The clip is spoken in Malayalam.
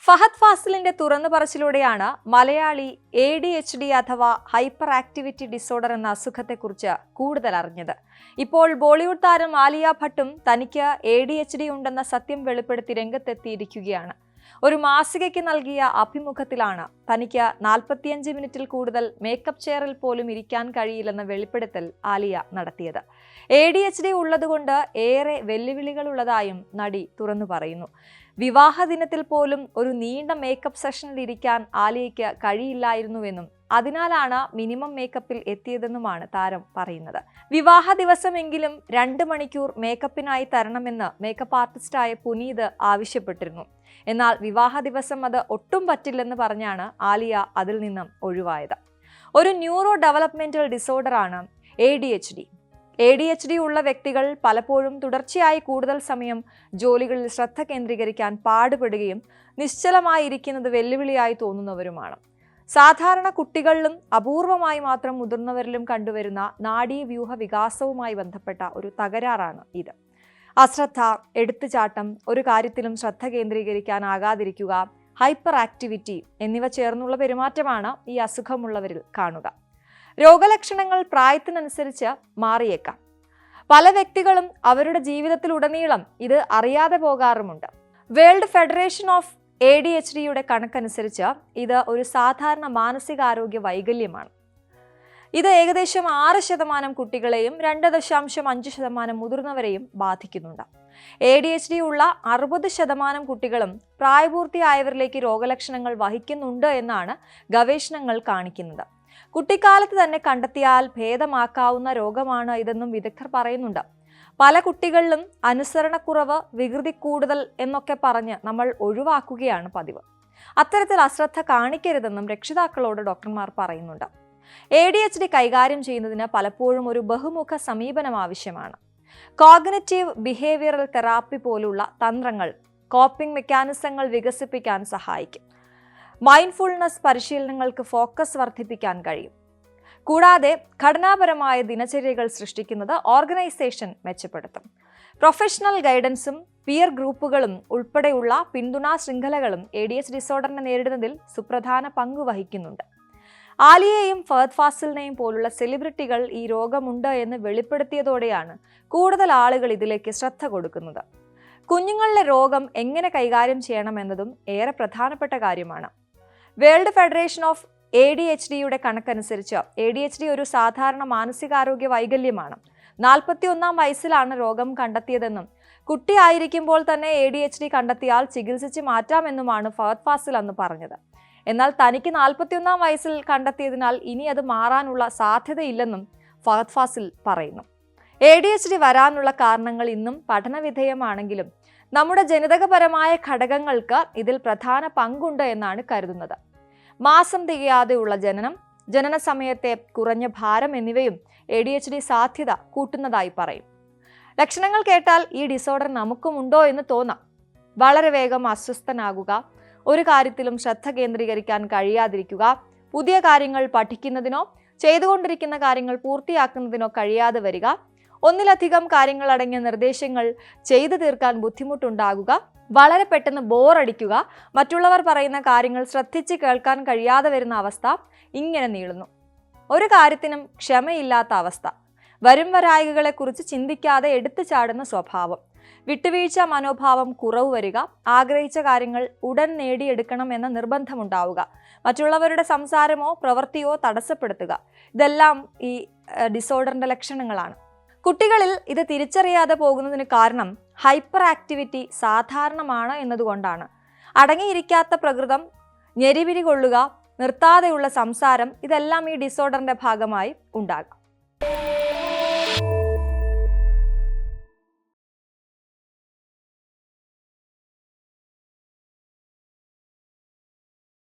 ഫഹദ് ഫാസിലിന്റെ തുറന്നു പറച്ചിലൂടെയാണ് മലയാളി ADHD അഥവാ ഹൈപ്പർ ആക്ടിവിറ്റി ഡിസോർഡർ എന്ന അസുഖത്തെക്കുറിച്ച് കൂടുതൽ അറിഞ്ഞത്. ഇപ്പോൾ ബോളിവുഡ് താരം ആലിയ ഭട്ടും തനിക്ക് ADHD ഉണ്ടെന്ന സത്യം വെളിപ്പെടുത്തി രംഗത്തെത്തിയിരിക്കുകയാണ്. ഒരു മാസികയ്ക്ക് നൽകിയ അഭിമുഖത്തിലാണ് തനിക്ക് 45 മിനിറ്റിൽ കൂടുതൽ മേക്കപ്പ് ചെയറിൽ പോലും ഇരിക്കാൻ കഴിയില്ലെന്ന വെളിപ്പെടുത്തൽ ആലിയ നടത്തിയത്. ADHD ഉള്ളതുകൊണ്ട് ഏറെ വെല്ലുവിളികളുള്ളതായും നടി തുറന്നു പറയുന്നു. വിവാഹ ദിനത്തിൽ പോലും ഒരു നീണ്ട മേക്കപ്പ് സെഷനിൽ ഇരിക്കാൻ ആലിയയ്ക്ക് കഴിയില്ലായിരുന്നുവെന്നും അതിനാലാണ് മിനിമം മേക്കപ്പിൽ എത്തിയതെന്നുമാണ് താരം പറയുന്നത്. വിവാഹ ദിവസമെങ്കിലും 2 മണിക്കൂർ മേക്കപ്പിനായി തരണമെന്ന് മേക്കപ്പ് ആർട്ടിസ്റ്റായ പുനീത് ആവശ്യപ്പെട്ടിരുന്നു. എന്നാൽ വിവാഹ ദിവസം അത് ഒട്ടും പറ്റില്ലെന്ന് പറഞ്ഞാണ് ആലിയ അതിൽ നിന്നും ഒഴിവായത്. ഒരു ന്യൂറോ ഡെവലപ്മെന്റൽ ഡിസോർഡറാണ് ADHD. ADHD ഉള്ള വ്യക്തികൾ പലപ്പോഴും തുടർച്ചയായി കൂടുതൽ സമയം ജോലികളിൽ ശ്രദ്ധ കേന്ദ്രീകരിക്കാൻ പാടുപെടുകയും നിശ്ചലമായിരിക്കുന്നത് വെല്ലുവിളിയായി തോന്നുന്നവരുമാണ്. സാധാരണ കുട്ടികളിലും അപൂർവമായി മാത്രം മുതിർന്നവരിലും കണ്ടുവരുന്ന നാഡീവ്യൂഹ വികാസവുമായി ബന്ധപ്പെട്ട ഒരു തകരാറാണ് ഇത്. അശ്രദ്ധ, എടുത്തുചാട്ടം, ഒരു കാര്യത്തിലും ശ്രദ്ധ കേന്ദ്രീകരിക്കാനാകാതിരിക്കുക, ഹൈപ്പർ ആക്ടിവിറ്റി എന്നിവ ചേർന്നുള്ള പെരുമാറ്റമാണ് ഈ അസുഖമുള്ളവരിൽ കാണുക. രോഗലക്ഷണങ്ങൾ പ്രായത്തിനനുസരിച്ച് മാറിയേക്കാം. പല വ്യക്തികളും അവരുടെ ജീവിതത്തിലുടനീളം ഇത് അറിയാതെ പോകാറുമുണ്ട്. വേൾഡ് ഫെഡറേഷൻ ഓഫ് ADHDയുടെ കണക്കനുസരിച്ച് ഇത് ഒരു സാധാരണ മാനസികാരോഗ്യ വൈകല്യമാണ്. ഇത് ഏകദേശം 6% കുട്ടികളെയും 2.5% മുതിർന്നവരെയും ബാധിക്കുന്നുണ്ട്. ADHD ഉള്ള 60% കുട്ടികളും പ്രായപൂർത്തിയായവരിലേക്ക് രോഗലക്ഷണങ്ങൾ വഹിക്കുന്നുണ്ട് എന്നാണ് ഗവേഷണങ്ങൾ കാണിക്കുന്നത്. കുട്ടിക്കാലത്ത് തന്നെ കണ്ടെത്തിയാൽ ഭേദമാക്കാവുന്ന രോഗമാണ് ഇതെന്നും വിദഗ്ധർ പറയുന്നുണ്ട്. പല കുട്ടികളിലും അനുസരണക്കുറവ്, വികൃതി കൂടുതൽ എന്നൊക്കെ പറഞ്ഞ് നമ്മൾ ഒഴിവാക്കുകയാണ് പതിവ്. അത്തരത്തിൽ അശ്രദ്ധ കാണിക്കരുതെന്നും രക്ഷിതാക്കളോട് ഡോക്ടർമാർ പറയുന്നുണ്ട്. ADHD കൈകാര്യം ചെയ്യുന്നതിന് പലപ്പോഴും ഒരു ബഹുമുഖ സമീപനം ആവശ്യമാണ്. കോഗ്നിറ്റീവ് ബിഹേവിയറൽ തെറാപ്പി പോലുള്ള തന്ത്രങ്ങൾ കോപ്പിംഗ് മെക്കാനിസങ്ങൾ വികസിപ്പിക്കാൻ സഹായിക്കും. മൈൻഡ്ഫുൾനെസ് പരിശീലനങ്ങൾക്ക് ഫോക്കസ് വർദ്ധിപ്പിക്കാൻ കഴിയും. കൂടാതെ ഘടനാപരമായ ദിനചര്യകൾ സൃഷ്ടിക്കുന്നത് ഓർഗനൈസേഷൻ മെച്ചപ്പെടുത്തും. പ്രൊഫഷണൽ ഗൈഡൻസും പിയർ ഗ്രൂപ്പുകളും ഉൾപ്പെടെയുള്ള പിന്തുണാ ശൃംഖലകളും ADHD ഡിസോർഡറിനെ നേരിടുന്നതിൽ സുപ്രധാന പങ്ക് വഹിക്കുന്നുണ്ട്. ആലിയയെയും ഫഹദ് ഫാസിലിനെയും പോലുള്ള സെലിബ്രിറ്റികൾ ഈ രോഗമുണ്ട് എന്ന് വെളിപ്പെടുത്തിയതോടെയാണ് കൂടുതൽ ആളുകൾ ഇതിലേക്ക് ശ്രദ്ധ കൊടുക്കുന്നത്. കുഞ്ഞുങ്ങളിലെ രോഗം എങ്ങനെ കൈകാര്യം ചെയ്യണമെന്നതും ഏറെ പ്രധാനപ്പെട്ട കാര്യമാണ്. വേൾഡ് ഫെഡറേഷൻ ഓഫ് ADHDയുടെ കണക്കനുസരിച്ച് ADHD ഒരു സാധാരണ മാനസികാരോഗ്യ വൈകല്യമാണ്. 41-ാം വയസ്സിലാണ് രോഗം കണ്ടെത്തിയതെന്നും കുട്ടിയായിരിക്കുമ്പോൾ തന്നെ ADHD കണ്ടെത്തിയാൽ ചികിത്സിച്ച് മാറ്റാമെന്നുമാണ് ഫഹദ് ഫാസിൽ അന്ന് പറഞ്ഞത്. എന്നാൽ തനിക്ക് 41-ാം വയസ്സിൽ കണ്ടെത്തിയതിനാൽ ഇനി അത് മാറാനുള്ള സാധ്യതയില്ലെന്നും ഫഹദ് ഫാസിൽ പറയുന്നു. ADHD വരാനുള്ള കാരണങ്ങൾ ഇന്നും പഠനവിധേയമാണെങ്കിലും നമ്മുടെ ജനിതകപരമായ ഘടകങ്ങൾക്ക് ഇതിൽ പ്രധാന പങ്കുണ്ട് എന്നാണ് കരുതുന്നത്. മാസം തികയാതെയുള്ള ജനനം, ജനന സമയത്തെ കുറഞ്ഞ ഭാരം എന്നിവയും ADHD സാധ്യത കൂട്ടുന്നതായി പറയും. ലക്ഷണങ്ങൾ കേട്ടാൽ ഈ ഡിസോർഡർ നമുക്കുമുണ്ടോ എന്ന് തോന്നാം. വളരെ വേഗം അസ്വസ്ഥനാകുക, ഒരു കാര്യത്തിലും ശ്രദ്ധ കേന്ദ്രീകരിക്കാൻ കഴിയാതിരിക്കുക, പുതിയ കാര്യങ്ങൾ പഠിക്കുന്നതിനോ ചെയ്തുകൊണ്ടിരിക്കുന്ന കാര്യങ്ങൾ പൂർത്തിയാക്കുന്നതിനോ കഴിയാതെ വരിക, ഒന്നിലധികം കാര്യങ്ങൾ അടങ്ങിയ നിർദ്ദേശങ്ങൾ ചെയ്തു തീർക്കാൻ ബുദ്ധിമുട്ടുണ്ടാകുക, വളരെ പെട്ടെന്ന് ബോറടിക്കുക, മറ്റുള്ളവർ പറയുന്ന കാര്യങ്ങൾ ശ്രദ്ധിച്ച് കേൾക്കാൻ കഴിയാതെ വരുന്ന അവസ്ഥ, ഇങ്ങനെ നീളുന്നു. ഒരു കാര്യത്തിനും ക്ഷമയില്ലാത്ത അവസ്ഥ, വരും വരായികളെക്കുറിച്ച് ചിന്തിക്കാതെ എടുത്തു ചാടുന്ന സ്വഭാവം, വിട്ടുവീഴ്ച മനോഭാവം കുറവ് വരിക, ആഗ്രഹിച്ച കാര്യങ്ങൾ ഉടൻ നേടിയെടുക്കണം എന്ന നിർബന്ധമുണ്ടാവുക, മറ്റുള്ളവരുടെ സംസാരമോ പ്രവൃത്തിയോ തടസ്സപ്പെടുത്തുക, ഇതെല്ലാം ഈ ഡിസോർഡറിന്റെ ലക്ഷണങ്ങളാണ്. കുട്ടികളിൽ ഇത് തിരിച്ചറിയാതെ പോകുന്നതിന് കാരണം ഹൈപ്പർ ആക്ടിവിറ്റി സാധാരണമാണ് എന്നതുകൊണ്ടാണ്. അടങ്ങിയിരിക്കാത്ത പ്രകൃതം, ഞെരിവിരി കൊള്ളുക, നിർത്താതെയുള്ള സംസാരം, ഇതെല്ലാം ഈ ഡിസോർഡറിന്റെ ഭാഗമായി ഉണ്ടാകാം.